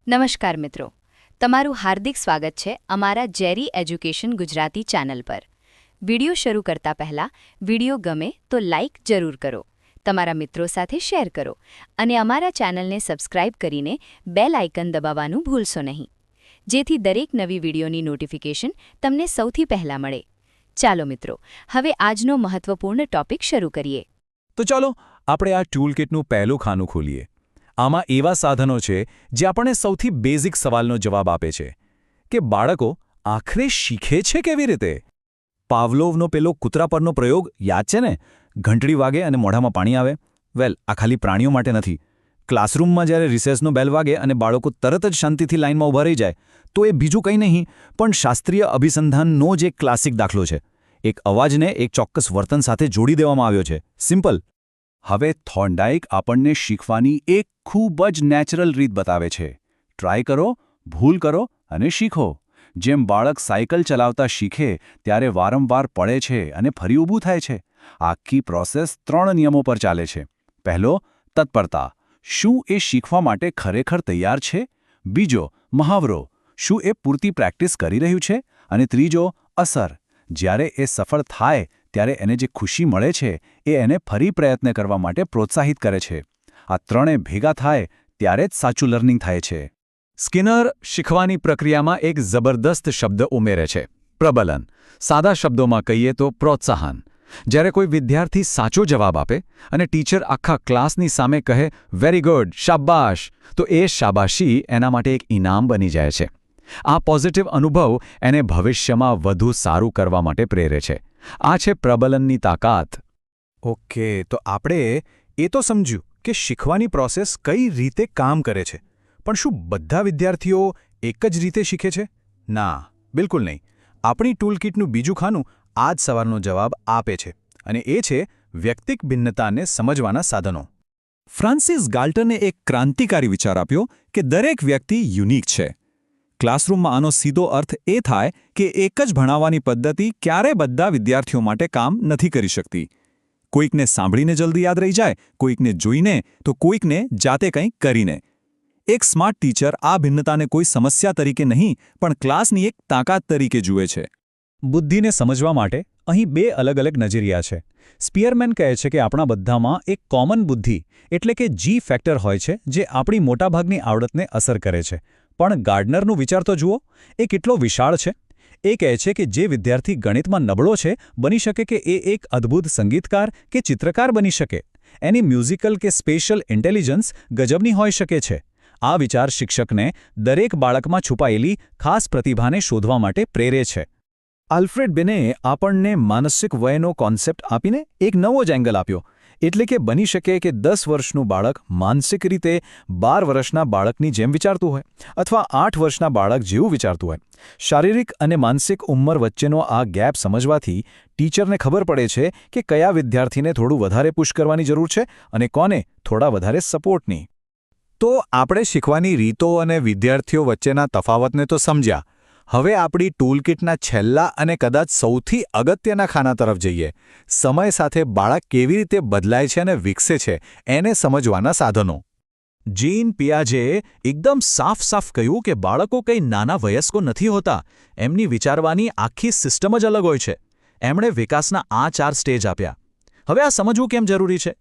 નમસ્કાર મિત્રો, તમારું હાર્દિક સ્વાગત છે અમારા જેરી એજ્યુકેશન ગુજરાતી ચેનલ પર. વિડિયો શરૂ કરતા પહેલા વિડિયો ગમે તો લાઇક જરૂર કરો, તમારા મિત્રો સાથે શેર કરો અને અમારા ચેનલને સબસ્ક્રાઇબ કરીને બેલ આઇકન દબાવવાનું ભૂલશો નહીં, જેથી દરેક નવી વિડિયોની નોટિફિકેશન તમને સૌથી પહેલા મળે. ચાલો મિત્રો, હવે આજનો મહત્વપૂર્ણ ટોપિક શરૂ કરીએ. તો ચાલો આપણે આ ટૂલકિટનું પહેલું ખાનું ખોલીએ. આમાં એવા સાધનો છે જે આપણને સૌથી બેઝિક સવાલનો જવાબ આપે છે કે બાળકો આખરે શીખે છે કેવી રીતે. પાવલોવનો પેલો કૂતરા પરનો પ્રયોગ યાદ છે ને? ઘંટડી વાગે અને મોઢામાં પાણી આવે. વેલ, આ ખાલી પ્રાણીઓ માટે નથી. ક્લાસરૂમમાં જ્યારે રિસેસનો બેલ વાગે અને બાળકો તરત જ શાંતિથી લાઇનમાં ઊભા રહી જાય તો એ બીજું કંઈ નહીં પણ શાસ્ત્રીય અભિસંધાનનો જ એક ક્લાસિક દાખલો છે. એક અવાજને એક ચોક્કસ વર્તન સાથે જોડી દેવામાં આવ્યો છે. સિમ્પલ. હવે થોર્નડાઇક આપણને શીખવાની એક ખૂબ જ નેચરલ રીત બતાવે છે. ટ્રાય કરો, ભૂલ કરો અને શીખો. જેમ બાળક સાયકલ ચલાવતા શીખે ત્યારે વારંવાર પડે છે અને ફરી ઊભું થાય છે. આખી પ્રોસેસ 3 નિયમો પર ચાલે છે. પહેલો, તત્પરતા. શું એ શીખવા માટે ખરેખર તૈયાર છે? બીજો, મહાવરો. શું એ પૂરતી પ્રેક્ટિસ કરી રહ્યું છે? અને ત્રીજો, અસર. જ્યારે એ સફળ થાય ત્યારે એને જે ખુશી મળે છે એ એને ફરી પ્રયત્ન કરવા માટે પ્રોત્સાહિત કરે છે. આ ત્રણે ભેગા થાય ત્યારે જ સાચું લર્નિંગ થાય છે. સ્કિનર શીખવાની પ્રક્રિયામાં એક જબરદસ્ત શબ્દ ઉમેરે છે: પ્રબલન. સાદા શબ્દોમાં કહીએ તો પ્રોત્સાહન. જ્યારે કોઈ વિદ્યાર્થી સાચો જવાબ આપે અને ટીચર આખા ક્લાસની સામે કહે, વેરી ગુડ, શાબાશ, તો એ શાબાશી એના માટે એક ઇનામ બની જાય છે. આ પોઝિટિવ અનુભવ એને ભવિષ્યમાં વધુ સારું કરવા માટે પ્રેરે છે. આ છે પ્રબલનની તાકાત. ઓકે, તો આપણે એ તો સમજ્યું કે શીખવાની પ્રોસેસ કઈ રીતે કામ કરે છે. પણ શું બધા વિદ્યાર્થીઓ એક જ રીતે શીખે છે? ના, બિલકુલ નહીં. આપણી ટૂલકિટનું બીજું ખાનું આ જ સવાલનો જવાબ આપે છે, અને એ છે વ્યક્તિક ભિન્નતાને સમજવાના સાધનો. ફ્રાન્સિસ ગાલ્ટને એક ક્રાંતિકારી વિચાર આપ્યો કે દરેક વ્યક્તિ યુનિક છે. ક્લાસરૂમમાં આનો સીધો અર્થ એ થાય કે એક જ ભણાવવાની પદ્ધતિ ક્યારેય બધા વિદ્યાર્થીઓ માટે કામ નથી કરી શકતી. કોઈકને સાંભળીને જલ્દી યાદ રહી જાય, કોઈકને જોઈને, તો કોઈકને જાતે કંઈક કરીને. એક સ્માર્ટ ટીચર આ ભિન્નતાને કોઈ સમસ્યા તરીકે નહીં પણ ક્લાસની એક તાકાત તરીકે જુએ છે. બુદ્ધિને સમજવા માટે અહીં 2 અલગ અલગ નજરિયા છે. સ્પિયરમેન કહે છે કે આપણા બધામાં એક કોમન બુદ્ધિ એટલે કે જી ફેક્ટર હોય છે જે આપણી મોટાભાગની આવડતને અસર કરે છે. પણ ગાર્ડનરનું વિચાર તો જુઓ, એ કેટલો વિશાળ છે. એ કહે છે કે જે વિદ્યાર્થી ગણિતમાં નબળો છે બની શકે કે એ એક અદ્ભુત સંગીતકાર કે ચિત્રકાર બની શકે. એની મ્યુઝિકલ કે સ્પેશિયલ ઇન્ટેલિજન્સ ગજબની હોઈ શકે છે. આ વિચાર શિક્ષકને દરેક બાળકમાં છુપાયેલી ખાસ પ્રતિભાને શોધવા માટે પ્રેરે છે. આલ્ફ્રેડ બેનેએ આપણને માનસિક વયનો કોન્સેપ્ટ આપીને એક નવો જ એંગલ આપ્યો. એટલે કે બની શકે કે 10 વર્ષનું બાળક માનસિક રીતે 12 વર્ષના બાળકની જેમ વિચારતું હોય, અથવા 8 વર્ષના બાળક જેવું વિચારતું હોય. શારીરિક અને માનસિક ઉંમર વચ્ચેનો આ ગેપ સમજવાથી ટીચરને ખબર પડે છે કે કયા વિદ્યાર્થીને થોડું વધારે પુશ કરવાની જરૂર છે અને કોને થોડા વધારે સપોર્ટની. તો આપણે શીખવાની રીતો અને વિદ્યાર્થીઓ વચ્ચેના તફાવતને તો સમજ્યા. હવે આપણી ટૂલકિટના છેલ્લા અને કદાચ સૌથી અગત્યના ખાના તરફ જઈએ. સમય સાથે બાળક કેવી રીતે બદલાય છે અને વિકસે છે એને સમજવાના સાધનો. જીન પિયાજેએ એકદમ સાફ કહ્યું કે બાળકો કંઈ નાના વયસ્કો નથી હોતા, એમની વિચારવાની આખી સિસ્ટમ જ અલગ હોય છે. એમણે વિકાસના આ 4 સ્ટેજ આપ્યા. હવે આ સમજવું કેમ જરૂરી છે?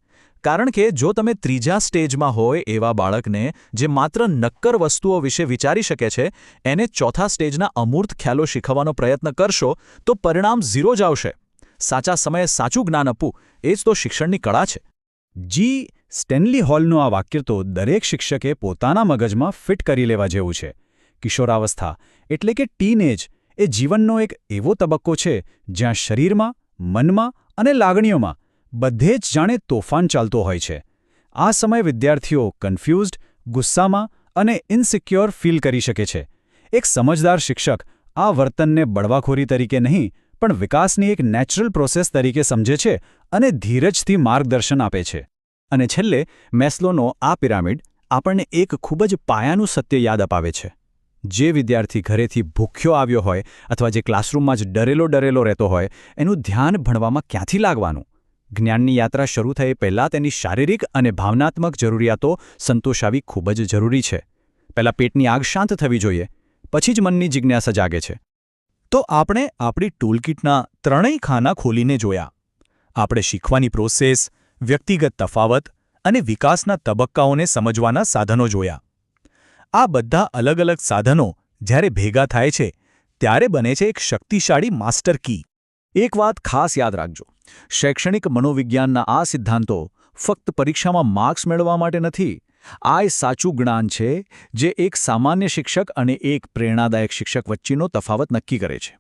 કારણ કે જો તમે ત્રીજા સ્ટેજમાં હોય એવા બાળકને જે માત્ર નક્કર વસ્તુઓ વિશે વિચારી શકે છે એને ચોથા સ્ટેજના અમૂર્ત ખ્યાલો શીખવવાનો પ્રયત્ન કરશો તો પરિણામ 0 જ આવશે. સાચા સમયે સાચું જ્ઞાન આપવું એ જ તો શિક્ષણની કળા છે. જી. સ્ટેનલી હોલનું આ વાક્ય તો દરેક શિક્ષકે પોતાના મગજમાં ફિટ કરી લેવા જેવું છે. કિશોરાવસ્થા એટલે કે ટીનએજ એ જીવનનો એક એવો તબક્કો છે જ્યાં શરીરમાં, મનમાં અને લાગણીઓમાં બધે જ જાણે તોફાન ચાલતો હોય છે. આ સમયે વિદ્યાર્થીઓ કન્ફ્યુઝડ, ગુસ્સામાં અને ઇનસિક્યોર ફીલ કરી શકે છે. એક સમજદાર શિક્ષક આ વર્તનને બળવાખોરી તરીકે નહીં પણ વિકાસની એક નેચરલ પ્રોસેસ તરીકે સમજે છે અને ધીરજથી માર્ગદર્શન આપે છે. અને છેલ્લે મેસ્લોનો આ પિરામિડ આપણને એક ખૂબ જ પાયાનું સત્ય યાદ અપાવે છે. જે વિદ્યાર્થી ઘરેથી ભૂખ્યો આવ્યો હોય અથવા જે ક્લાસરૂમમાં જ ડરેલો રહેતો હોય એનું ધ્યાન ભણવામાં ક્યાંથી લાગવાનું? જ્ઞાનની યાત્રા શરૂ થઈ પહેલાં તેની શારીરિક અને ભાવનાત્મક જરૂરિયાતો સંતોષાવી ખૂબ જ જરૂરી છે. પહેલાં પેટની આગ શાંત થવી જોઈએ, પછી જ મનની જિજ્ઞાસા જાગે છે. તો આપણે આપણી ટૂલકીટના ત્રણેય ખાના ખોલીને જોયા. આપણે શીખવાની પ્રોસેસ, વ્યક્તિગત તફાવત અને વિકાસના તબક્કાઓને સમજવાના સાધનો જોયા. આ બધા અલગ અલગ સાધનો જ્યારે ભેગા થાય છે ત્યારે બને છે એક શક્તિશાળી માસ્ટર કી. એક વાત ખાસ યાદ રાખજો, શૈક્ષણિક મનોવિજ્ઞાનના આ સિદ્ધાંતો ફક્ત પરીક્ષામાં માર્ક્સ મેળવવા માટે નથી. આ એ સાચું જ્ઞાન છે જે એક સામાન્ય શિક્ષક અને એક પ્રેરણાદાયક શિક્ષક વચ્ચેનો તફાવત નક્કી કરે છે.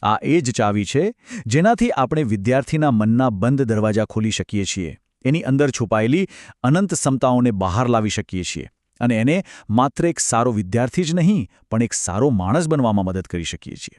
આ એ જ ચાવી છે જેનાથી આપણે વિદ્યાર્થીના મનના બંધ દરવાજા ખોલી શકીએ છીએ, એની અંદર છુપાયેલી અનંત ક્ષમતાઓને બહાર લાવી શકીએ છીએ અને એને માત્ર એક સારો વિદ્યાર્થી જ નહીં પણ એક સારો માણસ બનવામાં મદદ કરી શકીએ છીએ.